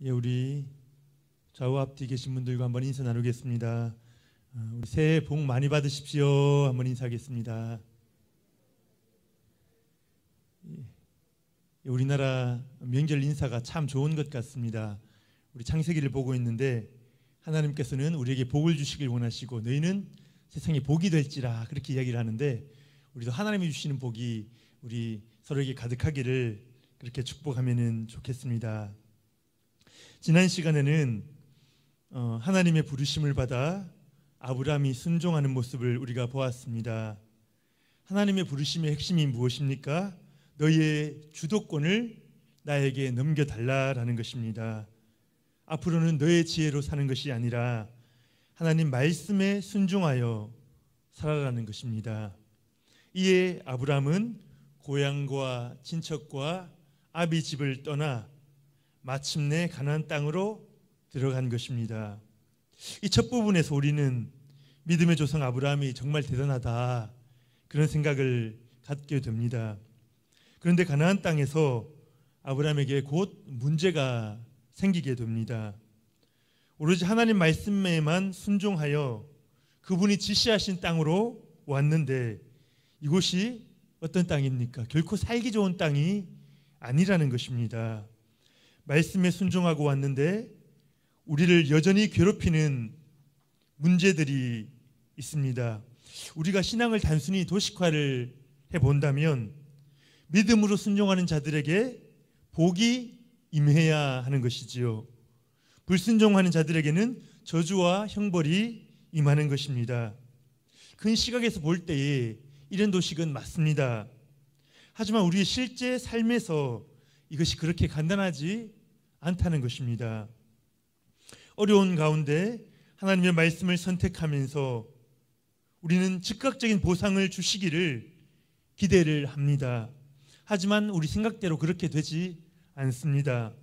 예, 우리 좌우 앞뒤 계신 분들과 한번 인사 나누겠습니다. 우리 새해 복 많이 받으십시오. 한번 인사하겠습니다. 예, 우리나라 명절 인사가 참 좋은 것 같습니다. 우리 창세기를 보고 있는데 하나님께서는 우리에게 복을 주시길 원하시고 너희는 세상에 복이 될지라 그렇게 이야기를 하는데 우리도 하나님이 주시는 복이 우리 서로에게 가득하기를 그렇게 축복하면 좋겠습니다. 지난 시간에는 하나님의 부르심을 받아 아브라함이 순종하는 모습을 우리가 보았습니다. 하나님의 부르심의 핵심이 무엇입니까? 너희의 주도권을 나에게 넘겨달라라는 것입니다. 앞으로는 너의 지혜로 사는 것이 아니라 하나님 말씀에 순종하여 살아가는 것입니다. 이에 아브라함은 고향과 친척과 아비 집을 떠나 마침내 가나안 땅으로 들어간 것입니다. 이 첫 부분에서 우리는 믿음의 조상 아브라함이 정말 대단하다 그런 생각을 갖게 됩니다. 그런데 가나안 땅에서 아브라함에게 곧 문제가 생기게 됩니다. 오로지 하나님 말씀에만 순종하여 그분이 지시하신 땅으로 왔는데 이곳이 어떤 땅입니까? 결코 살기 좋은 땅이 아니라는 것입니다. 말씀에 순종하고 왔는데 우리를 여전히 괴롭히는 문제들이 있습니다. 우리가 신앙을 단순히 도식화를 해본다면 믿음으로 순종하는 자들에게 복이 임해야 하는 것이지요. 불순종하는 자들에게는 저주와 형벌이 임하는 것입니다. 큰 시각에서 볼 때에 이런 도식은 맞습니다. 하지만 우리의 실제 삶에서 이것이 그렇게 간단하지 않다는 것입니다. 어려운 가운데 하나님의 말씀을 선택하면서 우리는 즉각적인 보상을 주시기를 기대를 합니다. 하지만 우리 생각대로 그렇게 되지 않습니다.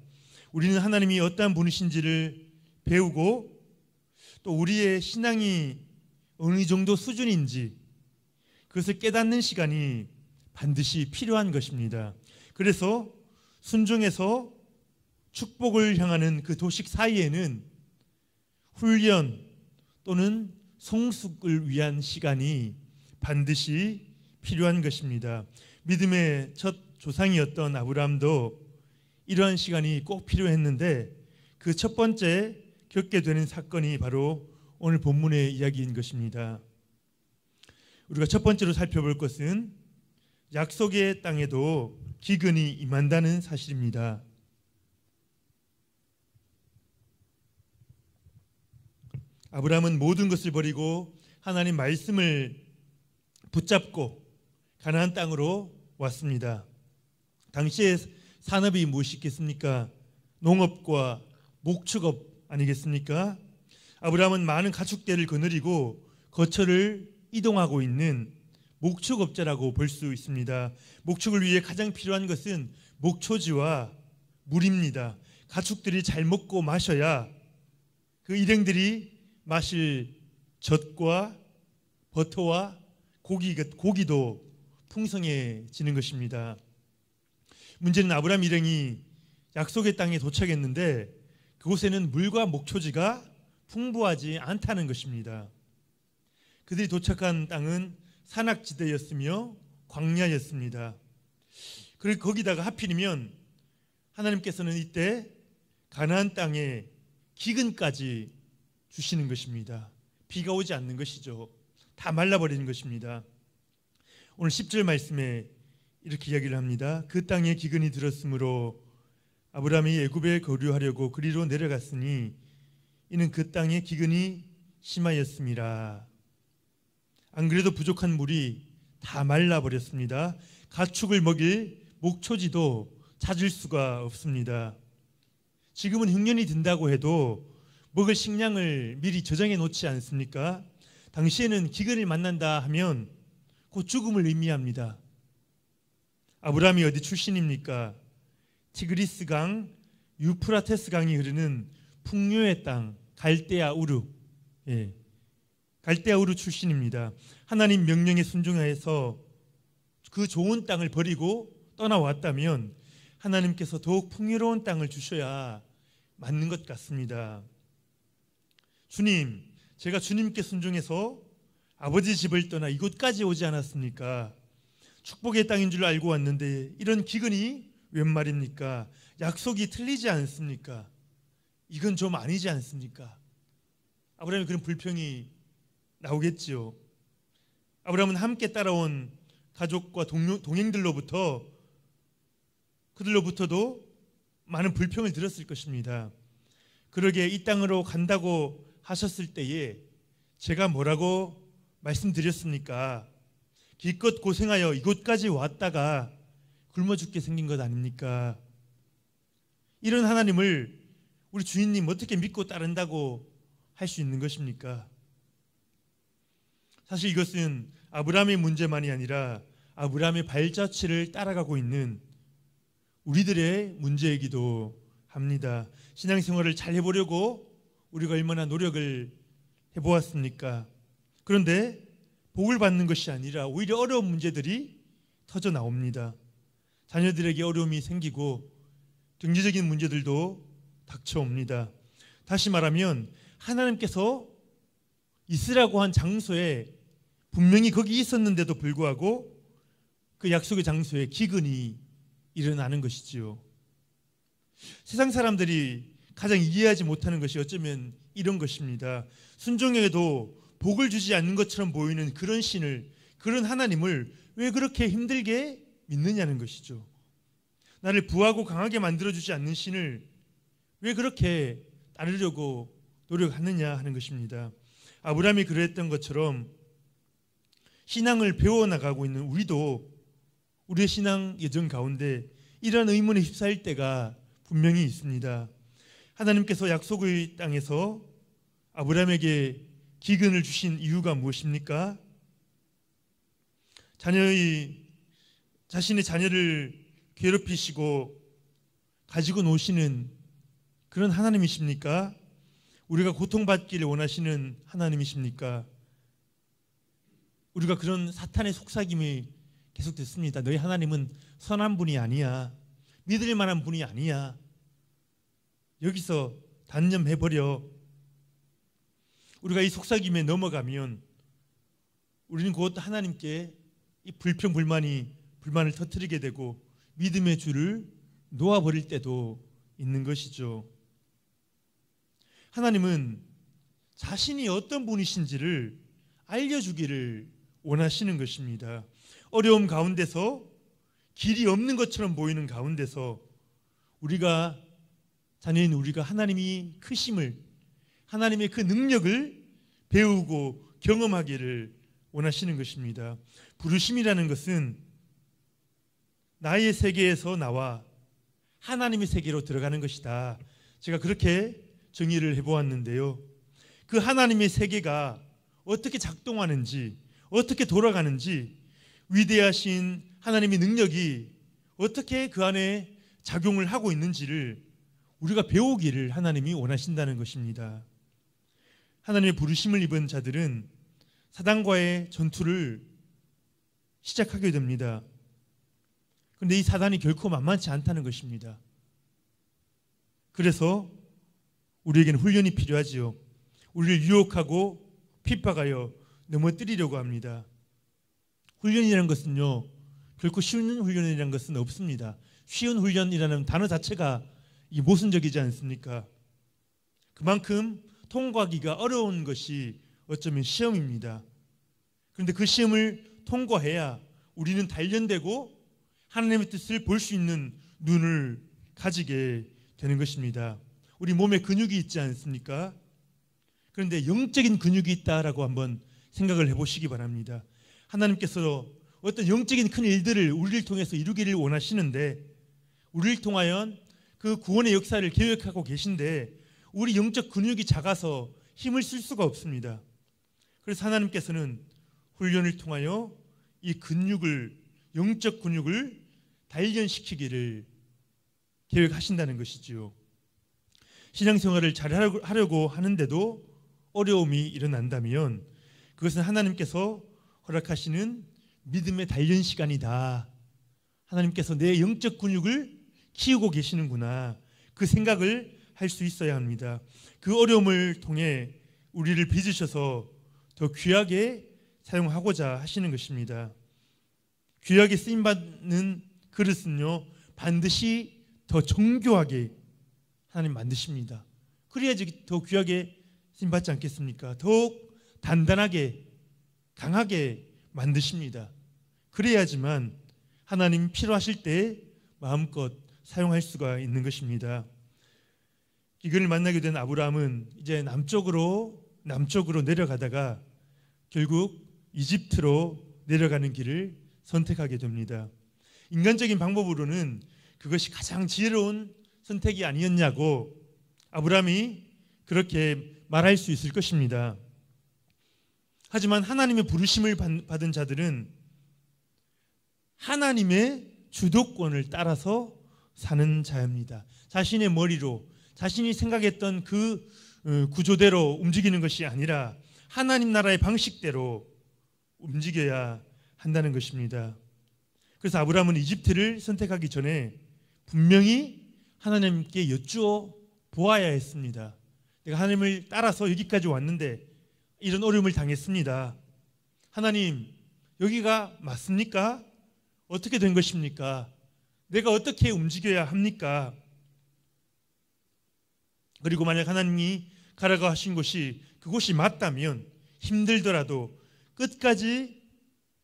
우리는 하나님이 어떠한 분이신지를 배우고 또 우리의 신앙이 어느 정도 수준인지 그것을 깨닫는 시간이 반드시 필요한 것입니다. 그래서 순종해서 축복을 향하는 그 도식 사이에는 훈련 또는 성숙을 위한 시간이 반드시 필요한 것입니다. 믿음의 첫 조상이었던 아브라함도 이러한 시간이 꼭 필요했는데 그 첫 번째 겪게 되는 사건이 바로 오늘 본문의 이야기인 것입니다. 우리가 첫 번째로 살펴볼 것은 약속의 땅에도 기근이 임한다는 사실입니다. 아브라함은 모든 것을 버리고 하나님 말씀을 붙잡고 가나안 땅으로 왔습니다. 당시에 산업이 무엇이 있겠습니까? 농업과 목축업 아니겠습니까? 아브라함은 많은 가축대를 거느리고 거처를 이동하고 있는 목축업자라고 볼 수 있습니다. 목축을 위해 가장 필요한 것은 목초지와 물입니다. 가축들이 잘 먹고 마셔야 그 일행들이 마실 젖과 버터와 고기도 풍성해지는 것입니다. 문제는 아브라함 일행이 약속의 땅에 도착했는데 그곳에는 물과 목초지가 풍부하지 않다는 것입니다. 그들이 도착한 땅은 산악지대였으며 광야였습니다. 그리고 거기다가 하필이면 하나님께서는 이때 가나안 땅에 기근까지 주시는 것입니다. 비가 오지 않는 것이죠. 다 말라버리는 것입니다. 오늘 10절 말씀에 이렇게 이야기를 합니다. 그 땅에 기근이 들었으므로 아브라함이 애굽에 거류하려고 그리로 내려갔으니 이는 그 땅에 기근이 심하였음이라. 안 그래도 부족한 물이 다 말라버렸습니다. 가축을 먹일 목초지도 찾을 수가 없습니다. 지금은 흉년이 든다고 해도 먹을 식량을 미리 저장해 놓지 않습니까? 당시에는 기근을 만난다 하면 곧 죽음을 의미합니다. 아브라함이 어디 출신입니까? 티그리스 강, 유프라테스 강이 흐르는 풍요의 땅 갈대아 우르, 갈대아 우르 출신입니다. 하나님 명령에 순종해서 그 좋은 땅을 버리고 떠나왔다면 하나님께서 더욱 풍요로운 땅을 주셔야 맞는 것 같습니다. 주님, 제가 주님께 순종해서 아버지 집을 떠나 이곳까지 오지 않았습니까? 축복의 땅인 줄 알고 왔는데 이런 기근이 웬 말입니까? 약속이 틀리지 않습니까? 이건 좀 아니지 않습니까? 아브라함이 그런 불평이 나오겠지요. 아브라함은 함께 따라온 가족과 동행들로부터 그들로부터도 많은 불평을 들었을 것입니다. 그러게 이 땅으로 간다고 하셨을 때에 제가 뭐라고 말씀드렸습니까? 기껏 고생하여 이곳까지 왔다가 굶어 죽게 생긴 것 아닙니까? 이런 하나님을 우리 주인님 어떻게 믿고 따른다고 할 수 있는 것입니까? 사실 이것은 아브라함의 문제만이 아니라 아브라함의 발자취를 따라가고 있는 우리들의 문제이기도 합니다. 신앙생활을 잘 해보려고 우리가 얼마나 노력을 해보았습니까? 그런데 복을 받는 것이 아니라 오히려 어려운 문제들이 터져 나옵니다. 자녀들에게 어려움이 생기고 경제적인 문제들도 닥쳐옵니다. 다시 말하면 하나님께서 있으라고 한 장소에 분명히 거기 있었는데도 불구하고 그 약속의 장소에 기근이 일어나는 것이지요. 세상 사람들이 가장 이해하지 못하는 것이 어쩌면 이런 것입니다. 순종에도 복을 주지 않는 것처럼 보이는 그런 신을, 그런 하나님을 왜 그렇게 힘들게 믿느냐는 것이죠. 나를 부하고 강하게 만들어주지 않는 신을 왜 그렇게 따르려고 노력하느냐 하는 것입니다. 아브라함이 그랬던 것처럼 신앙을 배워나가고 있는 우리도 우리의 신앙 여정 가운데 이러한 의문에 휩싸일 때가 분명히 있습니다. 하나님께서 약속의 땅에서 아브라함에게 기근을 주신 이유가 무엇입니까? 자신의 자녀를 괴롭히시고 가지고 노시는 그런 하나님이십니까? 우리가 고통받기를 원하시는 하나님이십니까? 우리가 그런 사탄의 속삭임이 계속 듣습니다. 너희 하나님은 선한 분이 아니야. 믿을 만한 분이 아니야. 여기서 단념해버려. 우리가 이 속삭임에 넘어가면 우리는 곧 하나님께 이 불만을 터뜨리게 되고 믿음의 줄을 놓아버릴 때도 있는 것이죠. 하나님은 자신이 어떤 분이신지를 알려주기를 원하시는 것입니다. 어려움 가운데서 길이 없는 것처럼 보이는 가운데서 자녀인 우리가 하나님이 크심을, 하나님의 그 능력을 배우고 경험하기를 원하시는 것입니다. 부르심이라는 것은 나의 세계에서 나와 하나님의 세계로 들어가는 것이다. 제가 그렇게 정의를 해보았는데요. 그 하나님의 세계가 어떻게 작동하는지, 어떻게 돌아가는지, 위대하신 하나님의 능력이 어떻게 그 안에 작용을 하고 있는지를 우리가 배우기를 하나님이 원하신다는 것입니다. 하나님의 부르심을 입은 자들은 사단과의 전투를 시작하게 됩니다. 그런데 이 사단이 결코 만만치 않다는 것입니다. 그래서 우리에게는 훈련이 필요하지요. 우리를 유혹하고 핍박하여 넘어뜨리려고 합니다. 훈련이라는 것은요, 결코 쉬운 훈련이라는 것은 없습니다. 쉬운 훈련이라는 단어 자체가 모순적이지 않습니까? 그만큼 통과하기가 어려운 것이 어쩌면 시험입니다. 그런데 그 시험을 통과해야 우리는 단련되고 하나님의 뜻을 볼 수 있는 눈을 가지게 되는 것입니다. 우리 몸에 근육이 있지 않습니까? 그런데 영적인 근육이 있다라고 한번 생각을 해보시기 바랍니다. 하나님께서 어떤 영적인 큰 일들을 우리를 통해서 이루기를 원하시는데, 우리를 통하여 그 구원의 역사를 계획하고 계신데 우리 영적 근육이 작아서 힘을 쓸 수가 없습니다. 그래서 하나님께서는 훈련을 통하여 이 영적 근육을 단련시키기를 계획하신다는 것이지요. 신앙생활을 잘 하려고 하는데도 어려움이 일어난다면 그것은 하나님께서 허락하시는 믿음의 단련 시간이다. 하나님께서 내 영적 근육을 키우고 계시는구나. 그 생각을 할 수 있어야 합니다. 그 어려움을 통해 우리를 빚으셔서 더 귀하게 사용하고자 하시는 것입니다. 귀하게 쓰임받는 그릇은요, 반드시 더 정교하게 하나님 만드십니다. 그래야지 더 귀하게 쓰임받지 않겠습니까? 더욱 단단하게 강하게 만드십니다. 그래야지만 하나님 필요하실 때 마음껏 사용할 수가 있는 것입니다. 이걸 만나게 된 아브라함은 이제 남쪽으로 내려가다가 결국 이집트로 내려가는 길을 선택하게 됩니다. 인간적인 방법으로는 그것이 가장 지혜로운 선택이 아니었냐고 아브라함이 그렇게 말할 수 있을 것입니다. 하지만 하나님의 부르심을 받은 자들은 하나님의 주도권을 따라서 사는 자입니다. 자신의 머리로 자신이 생각했던 그 구조대로 움직이는 것이 아니라 하나님 나라의 방식대로 움직여야 한다는 것입니다. 그래서 아브라함은 이집트를 선택하기 전에 분명히 하나님께 여쭈어 보아야 했습니다. 내가 하나님을 따라서 여기까지 왔는데 이런 어려움을 당했습니다. 하나님, 여기가 맞습니까? 어떻게 된 것입니까? 내가 어떻게 움직여야 합니까? 그리고 만약 하나님이 가라고 하신 곳이 그곳이 맞다면 힘들더라도 끝까지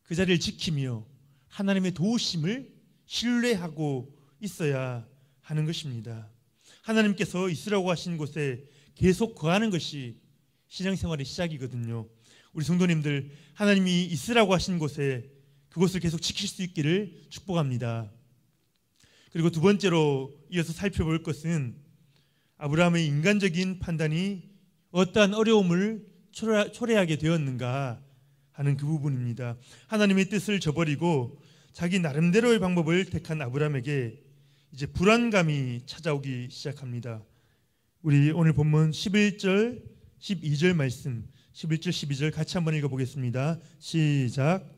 그 자리를 지키며 하나님의 도우심을 신뢰하고 있어야 하는 것입니다. 하나님께서 있으라고 하신 곳에 계속 거하는 것이 신앙생활의 시작이거든요. 우리 성도님들, 하나님이 있으라고 하신 곳에 그곳을 계속 지킬 수 있기를 축복합니다. 그리고 두 번째로 이어서 살펴볼 것은 아브라함의 인간적인 판단이 어떠한 어려움을 초래하게 되었는가 하는 그 부분입니다. 하나님의 뜻을 저버리고 자기 나름대로의 방법을 택한 아브라함에게 이제 불안감이 찾아오기 시작합니다. 우리 오늘 본문 11절, 12절 말씀, 11절, 12절 같이 한번 읽어보겠습니다. 시작.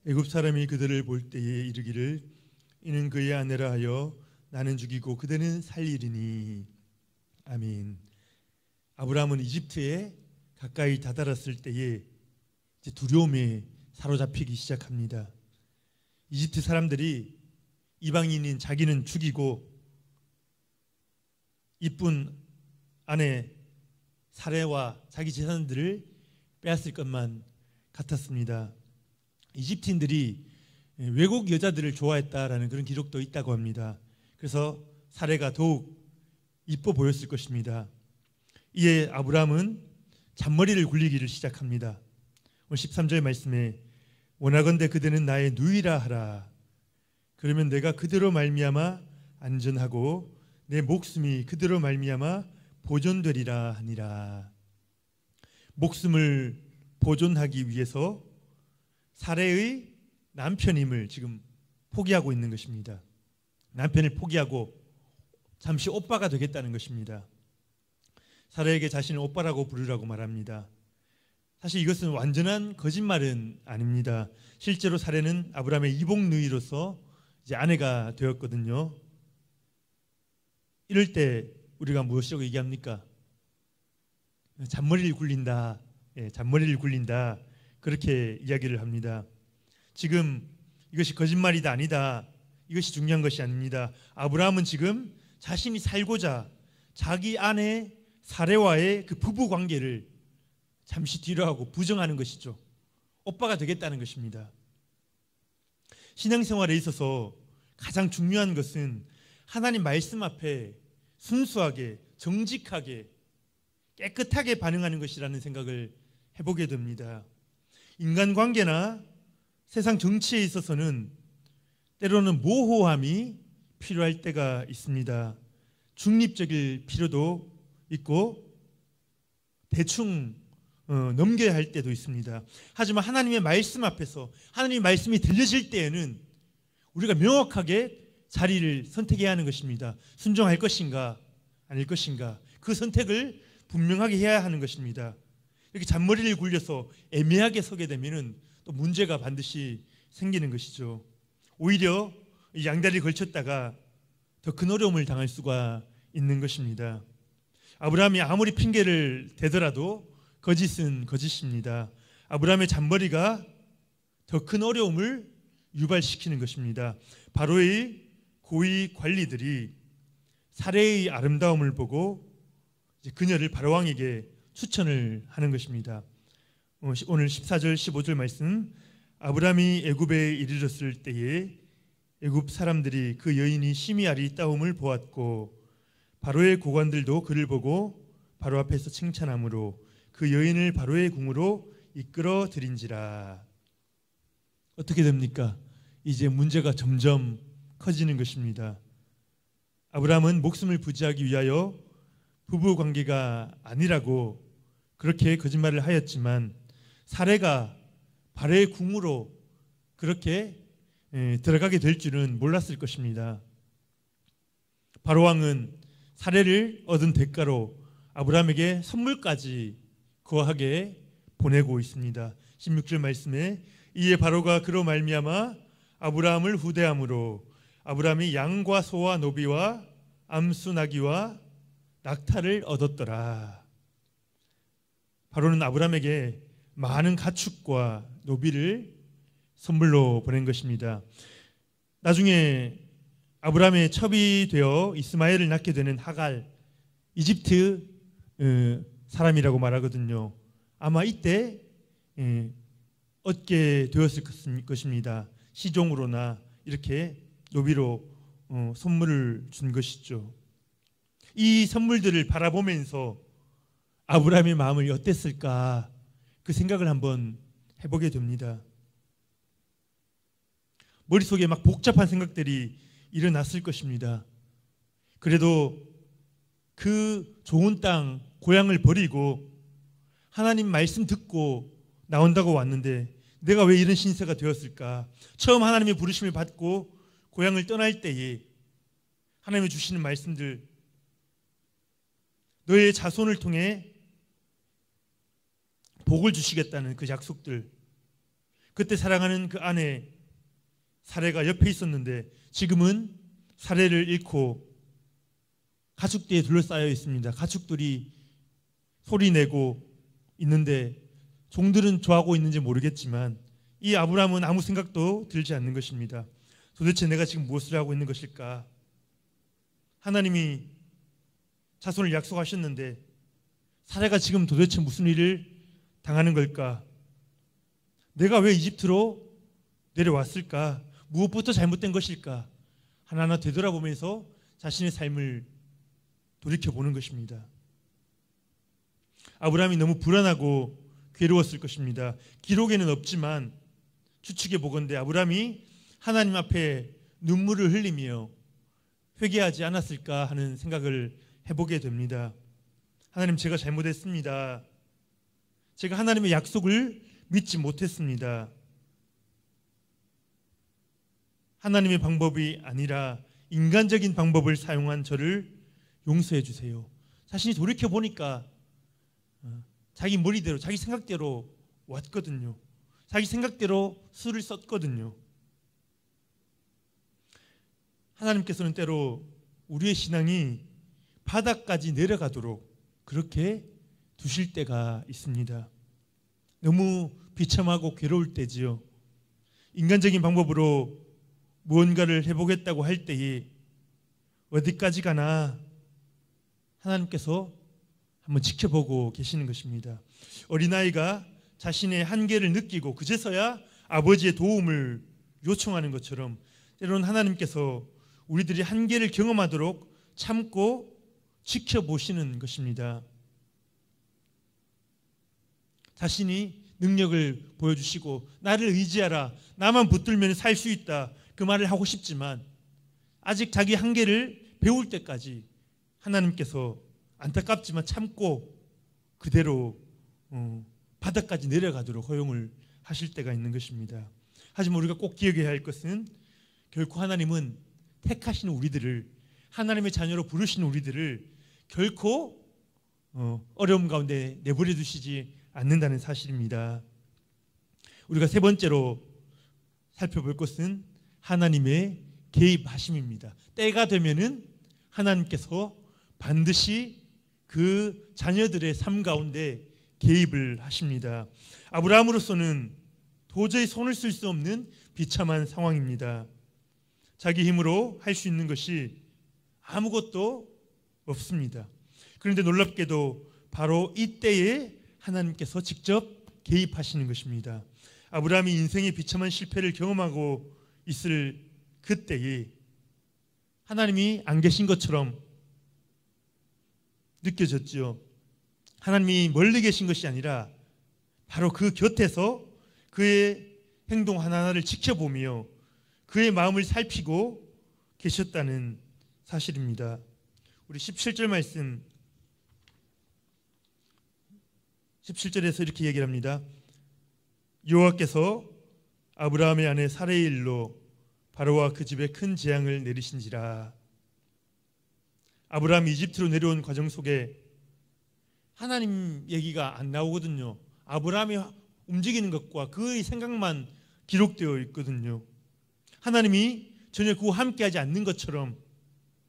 애굽 사람이 그들을 볼 때에 이르기를 이는 그의 아내라 하여 나는 죽이고 그대는 살리리니. 아멘. 아브라함은 이집트에 가까이 다다랐을 때에 이제 두려움에 사로잡히기 시작합니다. 이집트 사람들이 이방인인 자기는 죽이고 이쁜 아내 사레와 자기 재산들을 빼앗을 것만 같았습니다. 이집트인들이 외국 여자들을 좋아했다라는 그런 기록도 있다고 합니다. 그래서 사레가 더욱 이뻐 보였을 것입니다. 이에 아브라함은 잔머리를 굴리기를 시작합니다. 오늘 13절 말씀에 원하건대 그대는 나의 누이라 하라. 그러면 내가 그대로 말미암아 안전하고 내 목숨이 그대로 말미암아 보존되리라 하니라. 목숨을 보존하기 위해서 사레의 남편임을 지금 포기하고 있는 것입니다. 남편을 포기하고 잠시 오빠가 되겠다는 것입니다. 사레에게 자신을 오빠라고 부르라고 말합니다. 사실 이것은 완전한 거짓말은 아닙니다. 실제로 사레는 아브라함의 이복 누이로서 이제 아내가 되었거든요. 이럴 때 우리가 무엇이라고 얘기합니까? 잔머리를 굴린다. 잔머리를 굴린다. 그렇게 이야기를 합니다. 지금 이것이 거짓말이다 아니다. 이것이 중요한 것이 아닙니다. 아브라함은 지금 자신이 살고자 자기 아내 사레와의 그 부부 관계를 잠시 뒤로 하고 부정하는 것이죠. 오빠가 되겠다는 것입니다. 신앙생활에 있어서 가장 중요한 것은 하나님 말씀 앞에 순수하게 정직하게 깨끗하게 반응하는 것이라는 생각을 해보게 됩니다. 인간관계나 세상 정치에 있어서는 때로는 모호함이 필요할 때가 있습니다. 중립적일 필요도 있고 대충 넘겨야 할 때도 있습니다. 하지만 하나님의 말씀 앞에서 하나님의 말씀이 들려질 때에는 우리가 명확하게 자리를 선택해야 하는 것입니다. 순종할 것인가 아닐 것인가 그 선택을 분명하게 해야 하는 것입니다. 이렇게 잔머리를 굴려서 애매하게 서게 되면 또 문제가 반드시 생기는 것이죠. 오히려 양다리를 걸쳤다가 더 큰 어려움을 당할 수가 있는 것입니다. 아브라함이 아무리 핑계를 대더라도 거짓은 거짓입니다. 아브라함의 잔머리가 더 큰 어려움을 유발시키는 것입니다. 바로의 고위 관리들이 사례의 아름다움을 보고 그녀를 바로왕에게 추천을 하는 것입니다. 오늘 14절 15절 말씀, 아브라함이 애굽에 이르렀을 때에 애굽 사람들이 그 여인이 심히 아리따움을 보았고 바로의 고관들도 그를 보고 바로 앞에서 칭찬함으로 그 여인을 바로의 궁으로 이끌어 들인지라. 어떻게 됩니까? 이제 문제가 점점 커지는 것입니다. 아브라함은 목숨을 부지하기 위하여 부부 관계가 아니라고 그렇게 거짓말을 하였지만 사례가 바로의 궁으로 그렇게 들어가게 될 줄은 몰랐을 것입니다. 바로 왕은 사례를 얻은 대가로 아브라함에게 선물까지 거하게 보내고 있습니다. 16절 말씀에 이에 바로가 그로 말미암아 아브라함을 후대함으로 아브라함이 양과 소와 노비와 암수 나귀와 낙타를 얻었더라. 바로는 아브라함에게 많은 가축과 노비를 선물로 보낸 것입니다. 나중에 아브라함의 첩이 되어 이스마엘을 낳게 되는 하갈, 이집트 사람이라고 말하거든요. 아마 이때 얻게 되었을 것입니다. 시종으로나 이렇게 노비로 선물을 준 것이죠. 이 선물들을 바라보면서 아브라함의 마음이 어땠을까 그 생각을 한번 해보게 됩니다. 머릿속에 막 복잡한 생각들이 일어났을 것입니다. 그래도 그 좋은 땅 고향을 버리고 하나님 말씀 듣고 나온다고 왔는데 내가 왜 이런 신세가 되었을까? 처음 하나님의 부르심을 받고 고향을 떠날 때에 하나님이 주시는 말씀들, 너의 자손을 통해 복을 주시겠다는 그 약속들, 그때 사랑하는 그 아내 사례가 옆에 있었는데 지금은 사례를 잃고 가축들에 둘러싸여 있습니다. 가축들이 소리내고 있는데 종들은 좋아하고 있는지 모르겠지만 이 아브라함은 아무 생각도 들지 않는 것입니다. 도대체 내가 지금 무엇을 하고 있는 것일까? 하나님이 자손을 약속하셨는데 사례가 지금 도대체 무슨 일을 당하는 걸까? 내가 왜 이집트로 내려왔을까? 무엇부터 잘못된 것일까? 하나하나 되돌아보면서 자신의 삶을 돌이켜보는 것입니다. 아브라함이 너무 불안하고 괴로웠을 것입니다. 기록에는 없지만 추측해 보건대 아브라함이 하나님 앞에 눈물을 흘리며 회개하지 않았을까 하는 생각을 해보게 됩니다. 하나님, 제가 잘못했습니다. 제가 하나님의 약속을 믿지 못했습니다. 하나님의 방법이 아니라 인간적인 방법을 사용한 저를 용서해 주세요. 자신이 돌이켜 보니까 자기 머리대로 자기 생각대로 왔거든요. 자기 생각대로 수를 썼거든요. 하나님께서는 때로 우리의 신앙이 바닥까지 내려가도록 그렇게 두실 때가 있습니다. 너무 비참하고 괴로울 때지요. 인간적인 방법으로 무언가를 해보겠다고 할 때에 어디까지 가나 하나님께서 한번 지켜보고 계시는 것입니다. 어린아이가 자신의 한계를 느끼고 그제서야 아버지의 도움을 요청하는 것처럼 때로는 하나님께서 우리들이 한계를 경험하도록 참고 지켜보시는 것입니다. 자신이 능력을 보여주시고 나를 의지하라, 나만 붙들면 살 수 있다, 그 말을 하고 싶지만 아직 자기 한계를 배울 때까지 하나님께서 안타깝지만 참고 그대로 바닥까지 내려가도록 허용을 하실 때가 있는 것입니다. 하지만 우리가 꼭 기억해야 할 것은 결코 하나님은 택하시는 우리들을, 하나님의 자녀로 부르시는 우리들을 결코 어려움 가운데 내버려 두시지 않는다는 사실입니다. 우리가 세 번째로 살펴볼 것은 하나님의 개입하심입니다. 때가 되면은 하나님께서 반드시 그 자녀들의 삶 가운데 개입을 하십니다. 아브라함으로서는 도저히 손을 쓸 수 없는 비참한 상황입니다. 자기 힘으로 할 수 있는 것이 아무것도 없습니다. 그런데 놀랍게도 바로 이때에 하나님께서 직접 개입하시는 것입니다. 아브라함이 인생의 비참한 실패를 경험하고 있을 그때에 하나님이 안 계신 것처럼 느껴졌죠. 하나님이 멀리 계신 것이 아니라 바로 그 곁에서 그의 행동 하나하나를 지켜보며 그의 마음을 살피고 계셨다는 사실입니다. 우리 17절 말씀 17절에서 이렇게 얘기를 합니다. 여호와께서 아브라함의 아내 사레의 일로 바로와 그 집에 큰 재앙을 내리신지라. 아브라함이 이집트로 내려온 과정 속에 하나님 얘기가 안 나오거든요. 아브라함이 움직이는 것과 그의 생각만 기록되어 있거든요. 하나님이 전혀 그와 함께하지 않는 것처럼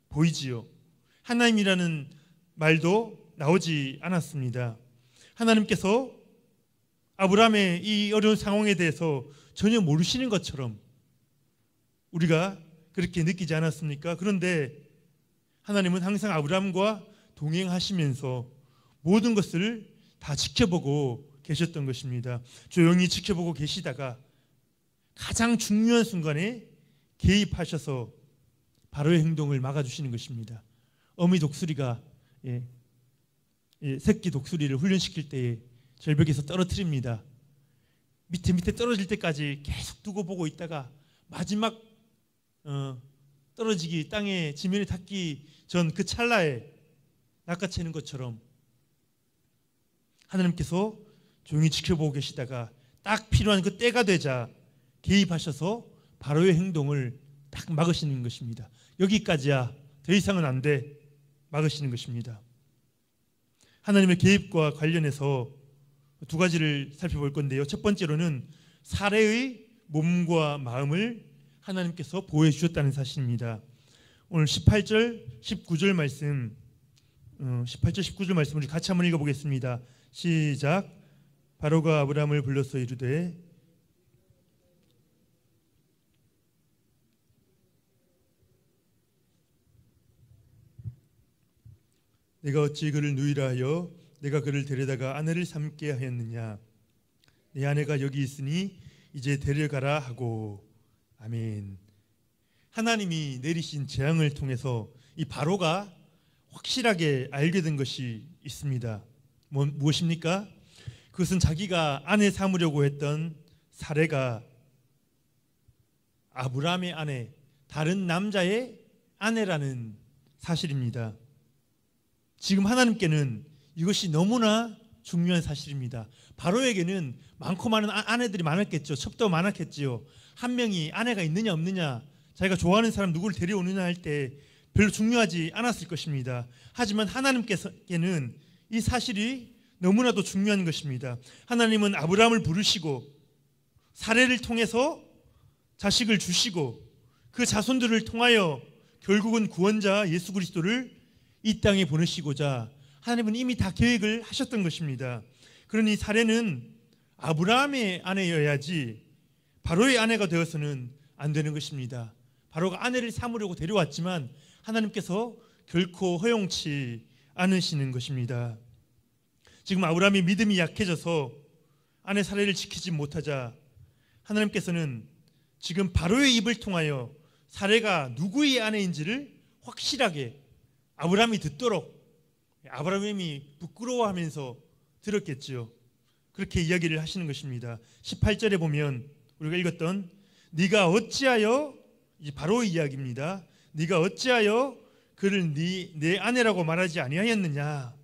보이지요. 하나님이라는 말도 나오지 않았습니다. 하나님께서 아브라함의 이 어려운 상황에 대해서 전혀 모르시는 것처럼 우리가 그렇게 느끼지 않았습니까? 그런데 하나님은 항상 아브라함과 동행하시면서 모든 것을 다 지켜보고 계셨던 것입니다. 조용히 지켜보고 계시다가 가장 중요한 순간에 개입하셔서 바로의 행동을 막아주시는 것입니다. 어미 독수리가 새끼 독수리를 훈련시킬 때에 절벽에서 떨어뜨립니다. 밑에 떨어질 때까지 계속 두고 보고 있다가 마지막 떨어지기 땅에 지면에 닿기 전 그 찰나에 낚아채는 것처럼 하나님께서 조용히 지켜보고 계시다가 딱 필요한 그 때가 되자 개입하셔서 바로의 행동을 딱 막으시는 것입니다. 여기까지야, 더 이상은 안 돼, 막으시는 것입니다. 하나님의 개입과 관련해서 두 가지를 살펴볼 건데요. 첫 번째로는 사레의 몸과 마음을 하나님께서 보호해 주셨다는 사실입니다. 오늘 18절, 19절 말씀 18절, 19절 말씀 우리 같이 한번 읽어보겠습니다. 시작. 바로가 아브라함을 불러서 이르되 내가 어찌 그를 누이라 하여 내가 그를 데려다가 아내를 삼게 하였느냐. 내 아내가 여기 있으니 이제 데려가라 하고. 아멘. 하나님이 내리신 재앙을 통해서 이 바로가 확실하게 알게 된 것이 있습니다. 무엇입니까? 그것은 자기가 아내 삼으려고 했던 사레가 아브라함의 아내, 다른 남자의 아내라는 사실입니다. 지금 하나님께는 이것이 너무나 중요한 사실입니다. 바로에게는 많고 많은 아내들이 많았겠죠. 첩도 많았겠지요. 한 명이 아내가 있느냐 없느냐, 자기가 좋아하는 사람 누구를 데려오느냐 할 때 별로 중요하지 않았을 것입니다. 하지만 하나님께서는 이 사실이 너무나도 중요한 것입니다. 하나님은 아브라함을 부르시고 사레를 통해서 자식을 주시고 그 자손들을 통하여 결국은 구원자 예수 그리스도를 이 땅에 보내시고자 하나님은 이미 다 계획을 하셨던 것입니다. 그러니 사레는 아브라함의 아내여야지 바로의 아내가 되어서는 안 되는 것입니다. 바로가 아내를 삼으려고 데려왔지만 하나님께서 결코 허용치 않으시는 것입니다. 지금 아브라함이 믿음이 약해져서 아내 사레를 지키지 못하자 하나님께서는 지금 바로의 입을 통하여 사레가 누구의 아내인지를 확실하게 아브라함이 듣도록, 아브라함이 부끄러워하면서 들었겠지요. 그렇게 이야기를 하시는 것입니다. 18절에 보면 우리가 읽었던 네가 어찌하여, 이 바로의 이야기입니다. 네가 어찌하여 그를 내 아내라고 말하지 아니하였느냐.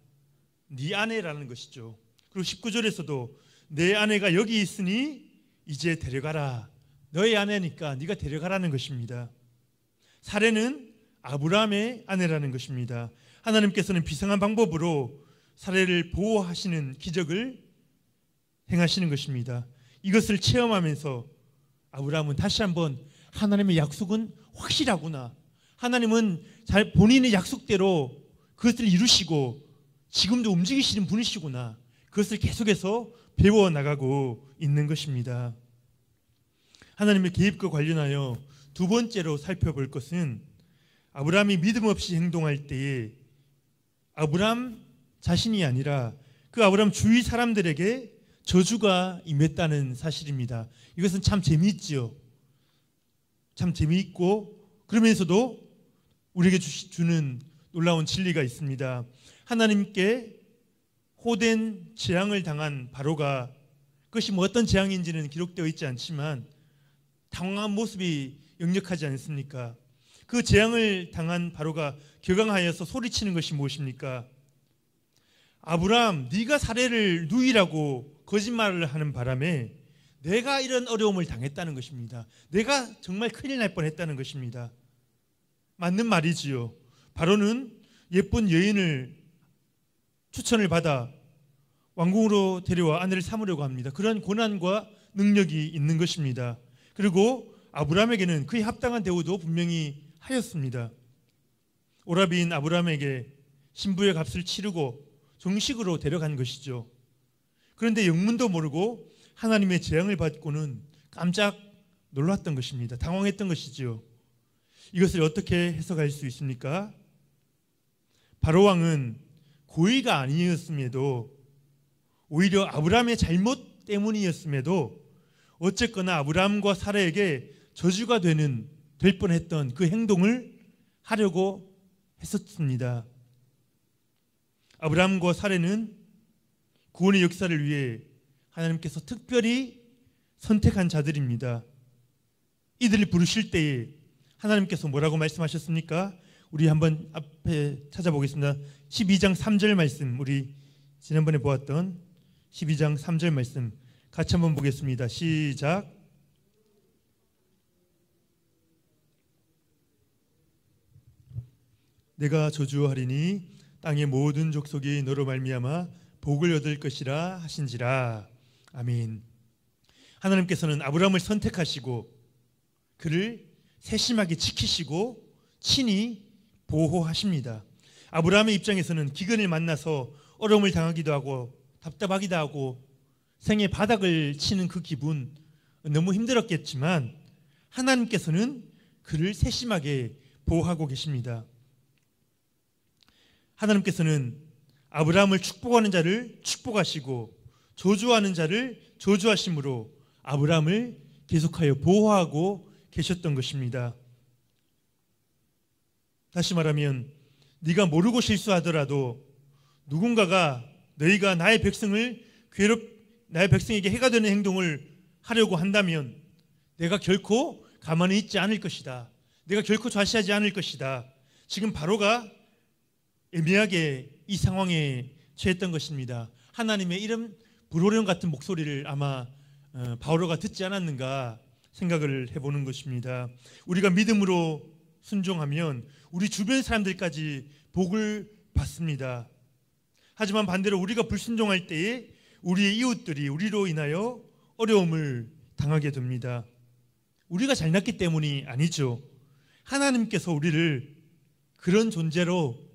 네 아내라는 것이죠. 그리고 19절에서도 내 아내가 여기 있으니 이제 데려가라. 너의 아내니까 네가 데려가라는 것입니다. 사레는 아브라함의 아내라는 것입니다. 하나님께서는 비상한 방법으로 사레를 보호하시는 기적을 행하시는 것입니다. 이것을 체험하면서 아브라함은 다시 한번 하나님의 약속은 확실하구나, 하나님은 잘 본인의 약속대로 그것을 이루시고 지금도 움직이시는 분이시구나, 그것을 계속해서 배워나가고 있는 것입니다. 하나님의 개입과 관련하여 두 번째로 살펴볼 것은 아브라함이 믿음 없이 행동할 때에 아브라함 자신이 아니라 그 아브라함 주위 사람들에게 저주가 임했다는 사실입니다. 이것은 참 재미있지요. 참 재미있고 그러면서도 우리에게 주는 놀라운 진리가 있습니다. 하나님께 호된 재앙을 당한 바로가, 그것이 뭐 어떤 재앙인지는 기록되어 있지 않지만 당황한 모습이 역력하지 않습니까? 그 재앙을 당한 바로가 격앙하여서 소리치는 것이 무엇입니까? 아브라함, 네가 사례를 누이라고 거짓말을 하는 바람에 내가 이런 어려움을 당했다는 것입니다. 내가 정말 큰일 날 뻔했다는 것입니다. 맞는 말이지요. 바로는 예쁜 여인을 추천을 받아 왕궁으로 데려와 아내를 삼으려고 합니다. 그런 고난과 능력이 있는 것입니다. 그리고 아브라함에게는 그에 합당한 대우도 분명히 하였습니다. 오라비인 아브라함에게 신부의 값을 치르고 정식으로 데려간 것이죠. 그런데 영문도 모르고 하나님의 재앙을 받고는 깜짝 놀랐던 것입니다. 당황했던 것이지요. 이것을 어떻게 해석할 수 있습니까? 바로 왕은 고의가 아니었음에도, 오히려 아브라함의 잘못 때문이었음에도 어쨌거나 아브라함과 사라에게 저주가 될 뻔했던 그 행동을 하려고 했었습니다. 아브라함과 사라는 구원의 역사를 위해 하나님께서 특별히 선택한 자들입니다. 이들을 부르실 때에 하나님께서 뭐라고 말씀하셨습니까? 우리 한번 앞에 찾아보겠습니다. 12장 3절 말씀, 우리 지난번에 보았던 12장 3절 말씀 같이 한번 보겠습니다. 시작. 내가 저주하리니 땅의 모든 족속이 너로 말미암아 복을 얻을 것이라 하신지라. 아멘. 하나님께서는 아브라함을 선택하시고 그를 세심하게 지키시고 친히 보호하십니다. 아브라함의 입장에서는 기근을 만나서 어려움을 당하기도 하고 답답하기도 하고 생의 바닥을 치는 그 기분 너무 힘들었겠지만 하나님께서는 그를 세심하게 보호하고 계십니다. 하나님께서는 아브라함을 축복하는 자를 축복하시고 저주하는 자를 저주하심으로 아브라함을 계속하여 보호하고 계셨던 것입니다. 다시 말하면 네가 모르고 실수하더라도 누군가가 너희가 나의 백성에게 해가 되는 행동을 하려고 한다면 내가 결코 가만히 있지 않을 것이다. 내가 결코 좌시하지 않을 것이다. 지금 바로가 애매하게 이 상황에 처했던 것입니다. 하나님의 이런 불호령 같은 목소리를 아마 바로가 듣지 않았는가 생각을 해보는 것입니다. 우리가 믿음으로 순종하면 우리 주변 사람들까지 복을 받습니다. 하지만 반대로 우리가 불순종할 때에 우리의 이웃들이 우리로 인하여 어려움을 당하게 됩니다. 우리가 잘났기 때문이 아니죠. 하나님께서 우리를 그런 존재로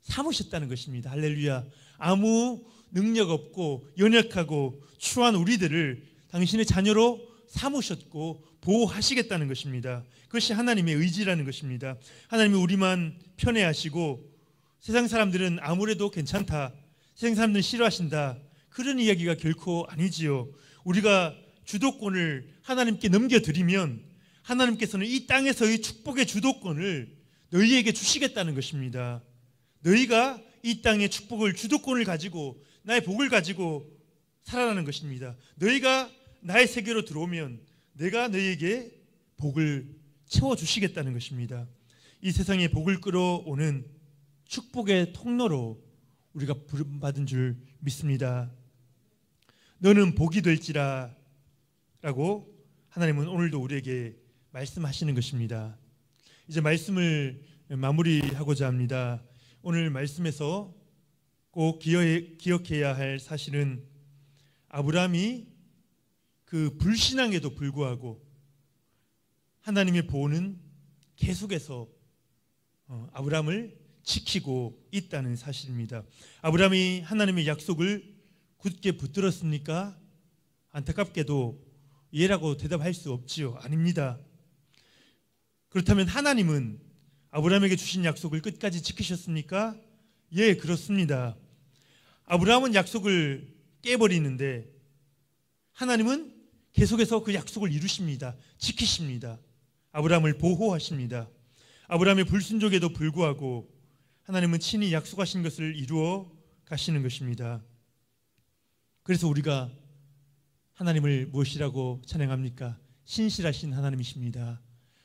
삼으셨다는 것입니다. 할렐루야. 아무 능력 없고 연약하고 추한 우리들을 당신의 자녀로 삼으셨고 보호하시겠다는 것입니다. 그것이 하나님의 의지라는 것입니다. 하나님이 우리만 편애하시고 세상 사람들은 아무래도 괜찮다, 세상 사람들은 싫어하신다, 그런 이야기가 결코 아니지요. 우리가 주도권을 하나님께 넘겨드리면 하나님께서는 이 땅에서의 축복의 주도권을 너희에게 주시겠다는 것입니다. 너희가 이 땅의 축복을, 주도권을 가지고 나의 복을 가지고 살아가는 것입니다. 너희가 나의 세계로 들어오면 내가 너희에게 복을 채워주시겠다는 것입니다. 이 세상에 복을 끌어오는 축복의 통로로 우리가 부름받은 줄 믿습니다. 너는 복이 될지라 라고 하나님은 오늘도 우리에게 말씀하시는 것입니다. 이제 말씀을 마무리하고자 합니다. 오늘 말씀에서 꼭 기억해야 할 사실은 아브라함이 그 불신앙에도 불구하고 하나님의 보호는 계속해서 아브라함을 지키고 있다는 사실입니다. 아브라함이 하나님의 약속을 굳게 붙들었습니까? 안타깝게도 예라고 대답할 수 없지요. 아닙니다. 그렇다면 하나님은 아브라함에게 주신 약속을 끝까지 지키셨습니까? 예, 그렇습니다. 아브라함은 약속을 깨버리는데 하나님은 계속해서 그 약속을 이루십니다. 지키십니다. 아브라함을 보호하십니다. 아브라함의 불순종에도 불구하고 하나님은 친히 약속하신 것을 이루어 가시는 것입니다. 그래서 우리가 하나님을 무엇이라고 찬양합니까? 신실하신 하나님이십니다.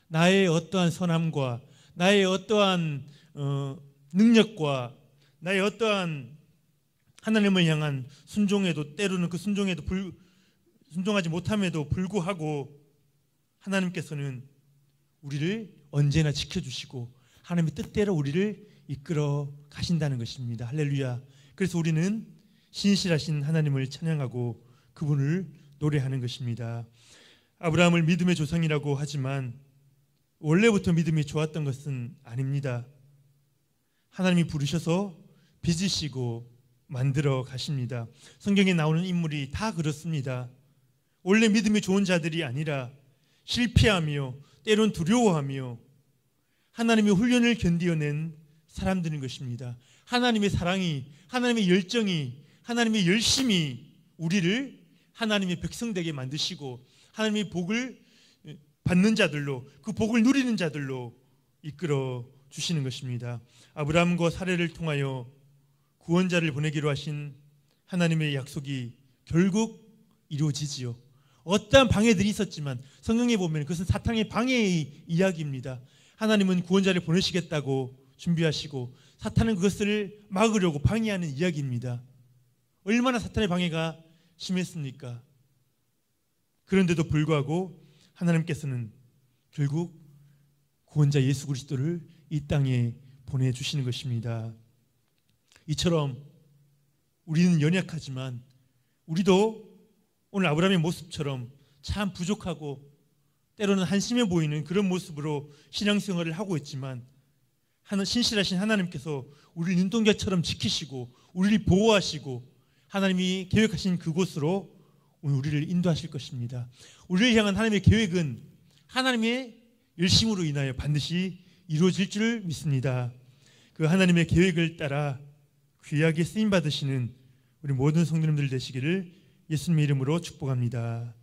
나의 어떠한 선함과 나의 어떠한 능력과 나의 어떠한 하나님을 향한 순종에도 때로는 그 순종하지 못함에도 불구하고 하나님께서는 우리를 언제나 지켜주시고 하나님의 뜻대로 우리를 이끌어 가신다는 것입니다. 할렐루야. 그래서 우리는 신실하신 하나님을 찬양하고 그분을 노래하는 것입니다. 아브라함을 믿음의 조상이라고 하지만 원래부터 믿음이 좋았던 것은 아닙니다. 하나님이 부르셔서 빚으시고 만들어 가십니다. 성경에 나오는 인물이 다 그렇습니다. 원래 믿음이 좋은 자들이 아니라 실패하며 때론 두려워하며 하나님의 훈련을 견디어낸 사람들인 것입니다. 하나님의 사랑이, 하나님의 열정이, 하나님의 열심이 우리를 하나님의 백성 되게 만드시고 하나님의 복을 받는 자들로, 그 복을 누리는 자들로 이끌어 주시는 것입니다. 아브라함과 사례를 통하여 구원자를 보내기로 하신 하나님의 약속이 결국 이루어지지요. 어떠한 방해들이 있었지만 성경에 보면 그것은 사탄의 방해의 이야기입니다. 하나님은 구원자를 보내시겠다고 준비하시고 사탄은 그것을 막으려고 방해하는 이야기입니다. 얼마나 사탄의 방해가 심했습니까? 그런데도 불구하고 하나님께서는 결국 구원자 예수 그리스도를 이 땅에 보내주시는 것입니다. 이처럼 우리는 연약하지만 우리도 오늘 아브라함의 모습처럼 참 부족하고 때로는 한심해 보이는 그런 모습으로 신앙생활을 하고 있지만 신실하신 하나님께서 우리를 눈동자처럼 지키시고 우리를 보호하시고 하나님이 계획하신 그곳으로 오늘 우리를 인도하실 것입니다. 우리를 향한 하나님의 계획은 하나님의 열심으로 인하여 반드시 이루어질 줄 믿습니다. 그 하나님의 계획을 따라 귀하게 쓰임받으시는 우리 모든 성도님들 되시기를 예수님의 이름으로 축복합니다.